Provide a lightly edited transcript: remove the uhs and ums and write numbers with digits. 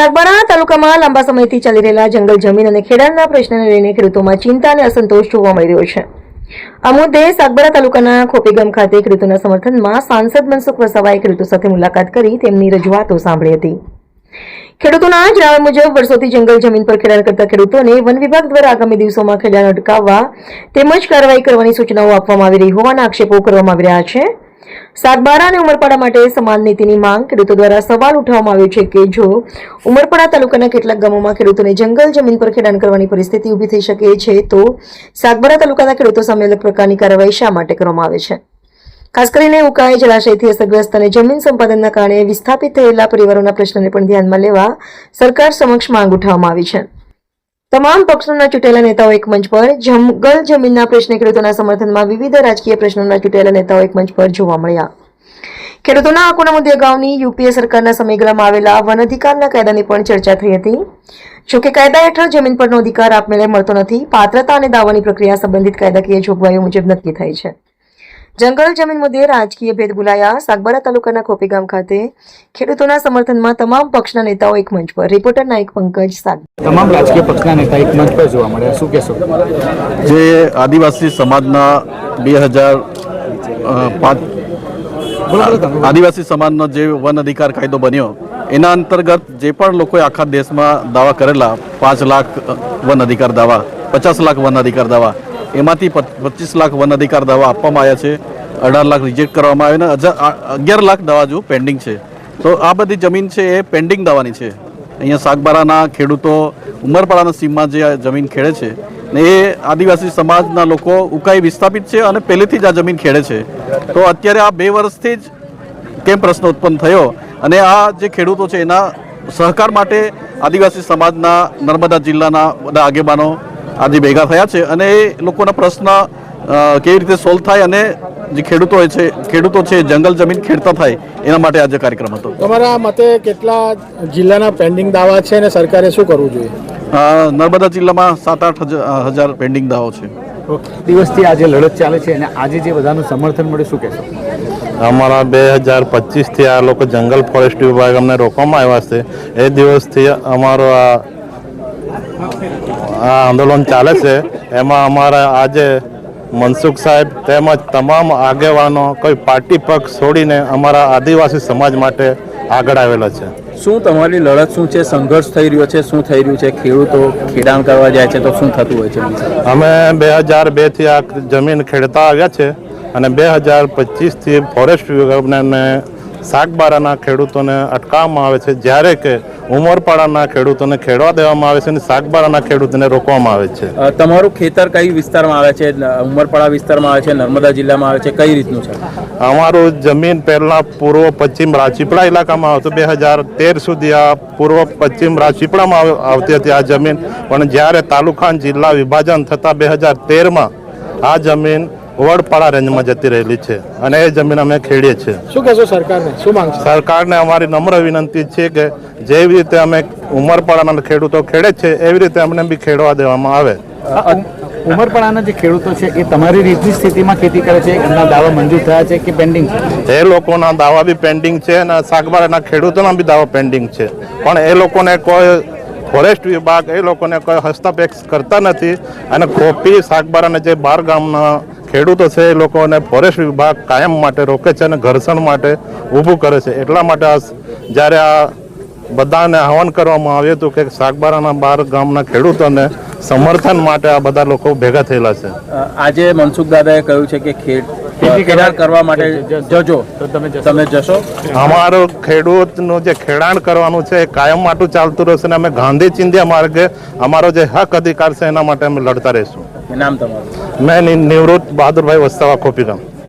સાગબારા તાલુકામાં લાંબા સમયથી ચાલી રહેલા જંગલ જમીન અને ખેડાણના પ્રશ્નને લઈને ખેડૂતોમાં ચિંતા અને અસંતોષ જોવા મળી રહ્યો છે। આ મુદ્દે સાગબારા તાલુકાના ખોપીગામ ખાતે ખેડૂતોના સમર્થનમાં સાંસદ મનસુખ વસાવાએ ખેડૂતો સાથે મુલાકાત કરી તેમની રજૂઆતો સાંભળી હતી। ખેડૂતોના જણાવ્યા મુજબ વર્ષોથી જંગલ જમીન પર ખેડાણ કરતા ખેડૂતોને વન વિભાગ દ્વારા આગામી દિવસોમાં ખેડાણ અટકાવવા તેમજ કાર્યવાહી કરવાની સૂચનાઓ આપવામાં આવી રહી હોવાના આક્ષેપો કરવામાં આવી રહ્યા છે। સાગબારા અને ઉમરપાડા માટે સમાન નીતિની માંગ ખેડૂતો દ્વારા સવાલ ઉઠાવવામાં આવ્યો છે કે જો ઉમરપાડા તાલુકાના કેટલાક ગામોમાં ખેડૂતોને જંગલ જમીન પર ખેડાણ કરવાની પરિસ્થિતિ ઊભી થઈ શકે છે તો સાગબારા તાલુકાના ખેડૂતો સામે અલગ પ્રકારની કાર્યવાહી શા માટે કરવામાં આવે છે? ખાસ કરીને ઉકાઈ જળાશયથી અસરગ્રસ્ત અને જમીન સંપાદનના કારણે વિસ્થાપિત થયેલા પરિવારોના પ્રશ્નને પણ ધ્યાનમાં લેવા સરકાર સમક્ષ માંગ ઉઠાવવામાં આવી છે। તમામ પક્ષોના ચૂંટાયેલા નેતાઓ એક મંચ પર જંગલ જમીનના પ્રશ્ને ખેડૂતોના સમર્થનમાં વિવિધ રાજકીય પ્રશ્નોના ચૂંટાયેલા નેતાઓ એક મંચ પર જોવા મળ્યા। ખેડૂતોના હકોના મુદ્દે અગાઉની યુપીએ સરકારના સમયગાળામાં આવેલા વન અધિકારના કાયદાની પણ ચર્ચા થઈ હતી। જોકે કાયદા હેઠળ જમીન પરનો અધિકાર આપમેળે મળતો નથી। પાત્રતા અને દાવાની પ્રક્રિયા સંબંધિત કાયદાકીય જોગવાઈઓ મુજબ નક્કી થાય છે। જંગલ જમીન મુદ્દે રાજકીય ભેદ ભૂલાયા સાગબારા તાલુકાના ખોપીગામ ખાતે ખેડૂતોના સમર્થનમાં તમામ પક્ષના નેતાઓ એક મંચ પર। રિપોર્ટર નાયક પંકજ સાગ। તમામ રાજકીય પક્ષના નેતા એક મંચ પર જોવા મળ્યા, શું કહેશો? જે આદિવાસી સમાજના 2005 આદિવાસી સમાજનો જે વન અધિકાર કાયદો બન્યો એના અંતર્ગત જે પણ લોકોએ આખા દેશમાં દાવા કરેલા 5 લાખ વન અધિકાર દાવા, 50 લાખ વન અધિકાર દાવા, એમાંથી 25 લાખ વન અધિકાર દાવા આપવામાં આવ્યા છે, 18 લાખ રિજેક્ટ કરવામાં આવ્યા અને 11 લાખ દાવા જો પેન્ડિંગ છે। તો આ બધી જમીન છે એ પેન્ડિંગ દાવાની છે। અહીંયા સાગબારાના ખેડૂતો ઉમરપાડાના સીમમાં જે જમીન ખેડે છે ને એ આદિવાસી સમાજના લોકો ઉકાઈ વિસ્થાપિત છે અને પહેલેથી જ આ જમીન ખેડે છે। તો અત્યારે આ 2 વર્ષથી જ કેમ પ્રશ્ન ઉત્પન્ન થયો અને આ જે ખેડૂતો છે એના સહકાર માટે આદિવાસી સમાજના નર્મદા જિલ્લાના બધા આગેવાનો આજે ભેગા થયા છે અને એ લોકોના પ્રશ્ન કેવી રીતે સોલ્વ થાય અને જે ખેડૂતો છે જંગલ જમીન ખેડતા થાય એના માટે આજે કાર્યક્રમ હતો। તમારા મતે કેટલા જિલ્લાના પેન્ડિંગ દાવા છે અને સરકારે શું કરવું જોઈએ? નર્મદા જિલ્લામાં 7-8 હજાર પેન્ડિંગ દાવો છે। દિવસથી આજે લડત ચાલે છે અને આજે જે બધાનું સમર્થન મળે, શું કહેશો? અમારા 2025થી આ લોકો જંગલ ફોરેસ્ટ વિભાગ અમને રોકવામાં આવ્યા છે। એ દિવસથી અમારો આ આંદોલન ચાલે છે। એમાં અમારા આજે મનસુખ સાહેબ તેમજ તમામ આગેવાનો કોઈ પાર્ટી પક્ષ છોડીને અમારા આદિવાસી સમાજ માટે આગળ આવેલા છે। શું તમારી લડત શું છે? સંઘર્ષ થઈ રહ્યો છે? શું થઈ રહ્યું છે? ખેડૂતો ખેડાણ કરવા જાય છે તો શું થતું હોય છે? અમે 2002થી આ જમીન ખેડતા આવ્યા છે અને 2025થી ફોરેસ્ટ વિભાગને સાગબારાના ખેડૂતોને અટકાવવામાં આવે છે, જ્યારે કે ઉમરપાડાના ખેડૂતોને ખેડવા દેવામાં આવે છે અને સાગબારાના ખેડૂતોને રોકવામાં આવે છે। તમારું ખેતર કઈ વિસ્તારમાં આવે છે? ઉમરપાડા વિસ્તારમાં આવે છે, નર્મદા જિલ્લામાં આવે છે, કઈ રીતનું છે? અમારું જમીન પહેલાં પૂર્વ પશ્ચિમ રાજપીપળા ઇલાકામાં આવતું। 2013 સુધી આ પૂર્વ પશ્ચિમ રાજપીપળામાં આવતી હતી આ જમીન, પણ જ્યારે તાલુકા જિલ્લા વિભાજન થતાં 2013માં આ જમીન વડપાડા રેન્જમાં જતી રહેલી છે અને એ જમીન અમે ખેડીએ છીએ। શું કહેશો સરકારને? શું માંગ છે? સરકારને અમારી નમ્ર વિનંતી છે કે જેવી રીતે અમે ઉમરપાડાના ખેડૂતો ખેડે છે એવી રીતે અમને બી ખેડવા દેવામાં આવે। ઉમરપાડાના જે ખેડૂતો છે એ તમારી રીતની સ્થિતિમાં ખેતી કરે છે, એમના દાવા મંજૂર થયા છે કે પેન્ડિંગ છે? એ લોકોના દાવા બી પેન્ડિંગ છે અને સાગબારાના ખેડૂતોના બી દાવા પેન્ડિંગ છે, પણ એ લોકોને કોઈ ફોરેસ્ટ વિભાગ એ લોકોને કોઈ હસ્તક્ષેપ કરતા નથી અને ખોપી સાગબારાના જે 12 ગામના ખેડૂતો છે એ લોકોને ફોરેસ્ટ વિભાગ કાયમ માટે રોકે છે અને ઘર્ષણ માટે ઊભું કરે છે। એટલા માટે જ્યારે આ બધાને આહવાન કરવામાં આવ્યું હતું કે સાગબારાના 12 ગામના ખેડૂતોને સમર્થન માટે આ બધા લોકો ભેગા થયેલા છે। આજે મનસુખ દાદાએ કહ્યું છે કે ખેડાણ કરવા માટે જજો, તો તમે જશો? અમારું ખેડૂતનું જે ખેડાણ કરવાનું છે એ કાયમ માટે ચાલતું રહેશે અને અમે ગાંધી ચિંધ્યા માર્ગે અમારો જે હક અધિકાર છે એના માટે અમે લડતા રહીશું। નામ તમારું? મેં નિવૃત્ત બહાદુરભાઈ વસ્તાવા, ખોપીગામ।